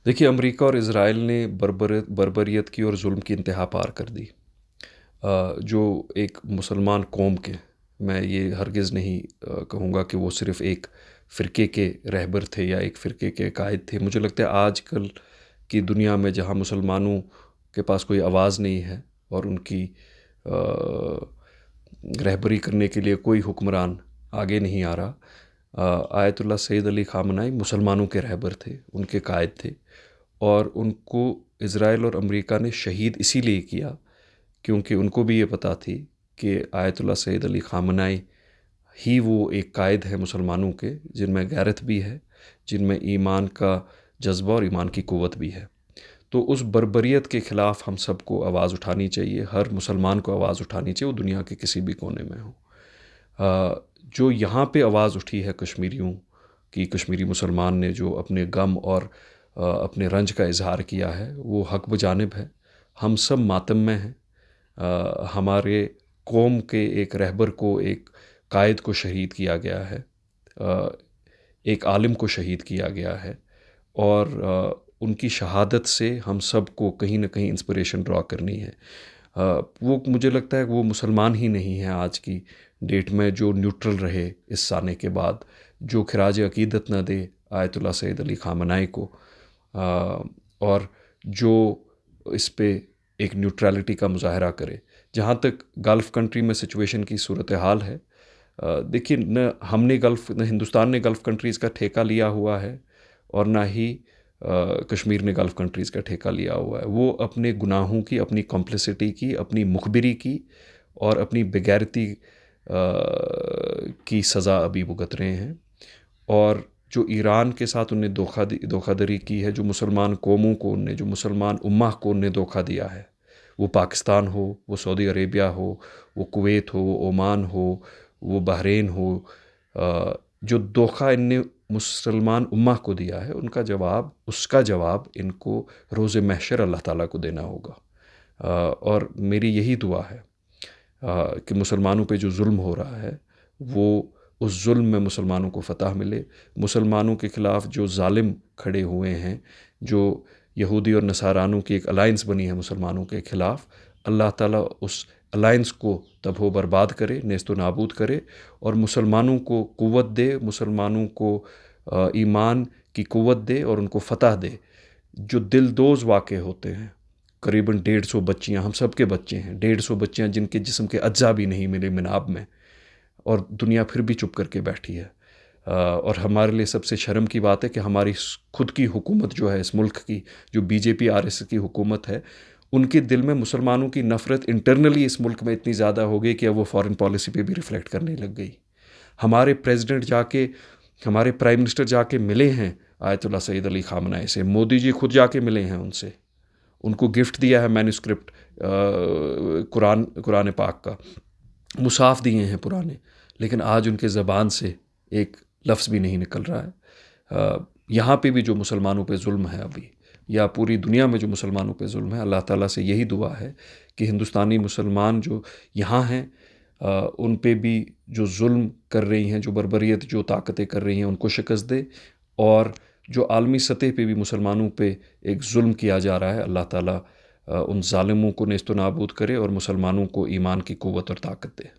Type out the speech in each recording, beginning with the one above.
देखिए, अमेरिका और इज़राइल ने बर्बरियत की और जुल्म की इंतहा पार कर दी। जो एक मुसलमान कौम के, मैं ये हरगिज़ नहीं कहूँगा कि वो सिर्फ़ एक फ़िरके के रहबर थे या एक फ़िरके के कायद थे। मुझे लगता है आजकल की दुनिया में जहाँ मुसलमानों के पास कोई आवाज़ नहीं है और उनकी रहबरी करने के लिए कोई हुक्मरान आगे नहीं आ रहा। आयतुल्लाह सैयद अली ख़ामनाई मुसलमानों के रहबर थे, उनके कायद थे और उनको इज़राइल और अमेरिका ने शहीद इसीलिए किया क्योंकि उनको भी ये पता थी कि आयतुल्लाह सैयद अली ख़ामनाई ही वो एक कायद है मुसलमानों के जिनमें गैरत भी है, जिनमें ईमान का जज्बा और ईमान की क़ुव्वत भी है। तो उस बर्बरियत के ख़िलाफ़ हम सबको आवाज़ उठानी चाहिए, हर मुसलमान को आवाज़ उठानी चाहिए, वो दुनिया के किसी भी कोने में हो। जो यहाँ पे आवाज़ उठी है कश्मीरियों की, कश्मीरी मुसलमान ने जो अपने गम और अपने रंज का इज़हार किया है, वो हक़ बजानिब है। हम सब मातम में हैं। हमारे कौम के एक रहबर को, एक कायद को शहीद किया गया है। एक आलिम को शहीद किया गया है और उनकी शहादत से हम सब को कहीं न कहीं इंस्पिरेशन ड्रॉ करनी है। वो मुझे लगता है कि वो मुसलमान ही नहीं है आज की डेट में जो न्यूट्रल रहे इस साने के बाद, जो खिराज अक़ीदत न दे आयतुल्लाह सैयद अली ख़ामनाई को, और जो इस पे एक न्यूट्रलिटी का मुज़ाहरा करे। जहाँ तक गल्फ़ कंट्री में सिचुएशन की सूरत हाल है, देखिए, न हिंदुस्तान ने गल्फ़ कंट्रीज़ का ठेका लिया हुआ है और ना ही कश्मीर ने गल्फ़ कंट्रीज़ का ठेका लिया हुआ है। वो अपने गुनाहों की, अपनी कॉम्प्लिसिटी की, अपनी मुखबिरी की और अपनी बेगैरती की सज़ा अभी भुगत रहे हैं। और जो ईरान के साथ उनने धोखाधड़ी की है, जो मुसलमान कौमों को उनने, जो मुसलमान उम्मा को उनने धोखा दिया है, वो पाकिस्तान हो, वो सऊदी अरेबिया हो, वो कुवैत हो, वो ओमान हो, वो बहरीन हो, जो धोखा इनने मुसलमान उम्मा को दिया है, उसका जवाब इनको रोज़े महशर अल्लाह ताला को देना होगा। और मेरी यही दुआ है कि मुसलमानों पे जो जुल्म हो रहा है, वो उस जुल्म में मुसलमानों को फ़तह मिले। मुसलमानों के ख़िलाफ़ जो ज़ालिम खड़े हुए हैं, जो यहूदी और नसारानों की एक अलायंस बनी है मुसलमानों के ख़िलाफ़, अल्लाह ताला उस अलायंस को तबाह बर्बाद करे, नेस्तो नाबूद करे और मुसलमानों को क़ुव्वत दे, मुसलमानों को ईमान की क़ुव्वत दे और उनको फ़तह दे। जो दिलदोज़ वाक़े होते हैं, करीबन 150 बच्चियाँ, हम सब के बच्चे हैं, 150 बच्चियाँ जिनके जिस्म के अज्जा भी नहीं मिले मिनाब में, और दुनिया फिर भी चुप करके बैठी है। और हमारे लिए सबसे शर्म की बात है कि हमारी खुद की हुकूमत जो है इस मुल्क की, जो बीजेपी आरएसएस की हुकूमत है, उनके दिल में मुसलमानों की नफ़रत इंटरनली इस मुल्क में इतनी ज़्यादा हो गई कि अब वो फ़ॉरेन पॉलिसी पे भी रिफ्लेक्ट करने लग गई। हमारे प्राइम मिनिस्टर जाके मिले हैं आयतुल्लाह सैयद अली ख़ामनाई से, मोदी जी खुद जाके मिले हैं उनसे, उनको गिफ्ट दिया है मैन्युस्क्रिप्ट कुरान पाक का, मुसाफ़ दिए हैं पुराने, लेकिन आज उनके ज़बान से एक लफ्ज़ भी नहीं निकल रहा है। यहाँ पे भी जो मुसलमानों पे जुल्म है अभी, या पूरी दुनिया में जो मुसलमानों पे जुल्म है, अल्लाह ताला से यही दुआ है कि हिंदुस्तानी मुसलमान जो यहाँ हैं, उन पे भी जो जुल्म कर रही हैं, जो बर्बरियत जो ताकतें कर रही हैं, उनको शिकस्त दे। और जो आलमी सतह पे भी मुसलमानों पे एक जुल्म किया जा रहा है, अल्लाह ताला उन ज़ालिमों को नेस्तो नाबूद करे और मुसलमानों को ईमान की क़ुव्वत और ताकत दे।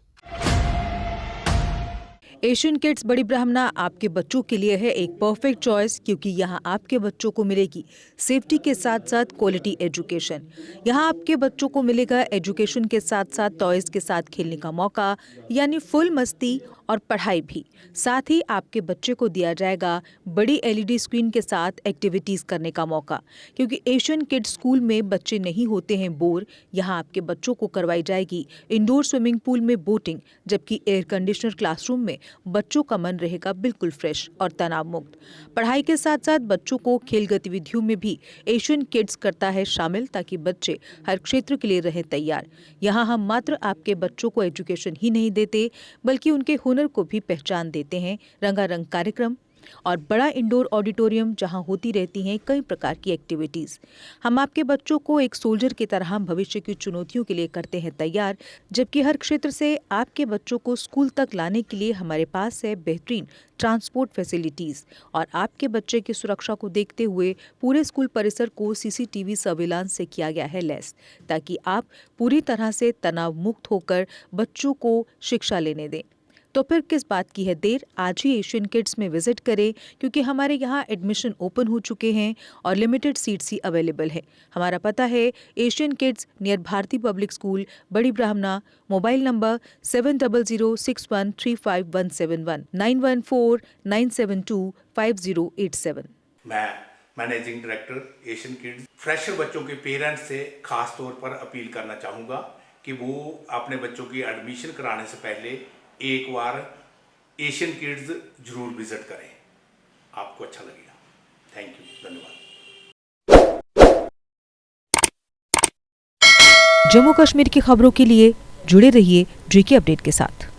एशियन किड्स बड़ी ब्राह्मणा आपके बच्चों के लिए है एक परफेक्ट चॉइस, क्योंकि यहाँ आपके बच्चों को मिलेगी सेफ्टी के साथ साथ क्वालिटी एजुकेशन। यहाँ आपके बच्चों को मिलेगा एजुकेशन के साथ साथ टॉयज के साथ खेलने का मौका, यानी फुल मस्ती और पढ़ाई भी। साथ ही आपके बच्चे को दिया जाएगा बड़ी एलईडी स्क्रीन के साथ एक्टिविटीज करने का मौका, क्योंकि एशियन किड्स स्कूल में बच्चे नहीं होते हैं बोर। यहाँ आपके बच्चों को करवाई जाएगी इंडोर स्विमिंग पूल में बोटिंग, जबकि एयर कंडीशनर क्लासरूम में बच्चों का मन रहेगा बिल्कुल फ्रेश और तनाव मुक्त। पढ़ाई के साथ साथ बच्चों को खेल गतिविधियों में भी एशियन किड्स करता है शामिल, ताकि बच्चे हर क्षेत्र के लिए रहें तैयार। यहाँ हम मात्र आपके बच्चों को एजुकेशन ही नहीं देते, बल्कि उनके हुनर को भी पहचान देते हैं। रंगारंग कार्यक्रम, और बड़ा इंडोर ऑडिटोरियम जहां होती रहती हैं कई प्रकार की एक्टिविटीज़। हम आपके बच्चों को एक सोल्जर की तरह भविष्य की चुनौतियों के लिए करते हैं तैयार, जबकि हर क्षेत्र से आपके बच्चों को स्कूल तक लाने के लिए हमारे पास है बेहतरीन ट्रांसपोर्ट फैसिलिटीज़। और आपके बच्चे की सुरक्षा को देखते हुए पूरे स्कूल परिसर को CCTV सर्विलांस से किया गया है लैस, ताकि आप पूरी तरह से तनाव मुक्त होकर बच्चों को शिक्षा लेने दें। तो फिर किस बात की है देर, आज ही एशियन किड्स में विजिट करें, क्योंकि हमारे यहाँ एडमिशन ओपन हो चुके हैं और लिमिटेड सीट्स ही अवेलेबल है। हमारा पता है Asian kids near Bharati public school, Bari Brahmana. Mobile number 7006135171 9149725087। मैं managing director Asian kids fresher बच्चों के पेरेंट्स से खास तौर पर अपील करना चाहूँगा कि वो अपने बच्चों की एडमिशन कराने से पहले एक बार एशियन किड्स जरूर विजिट करें, आपको अच्छा लगेगा। थैंक यू, धन्यवाद। जम्मू कश्मीर की खबरों के लिए जुड़े रहिए GK अपडेट के साथ।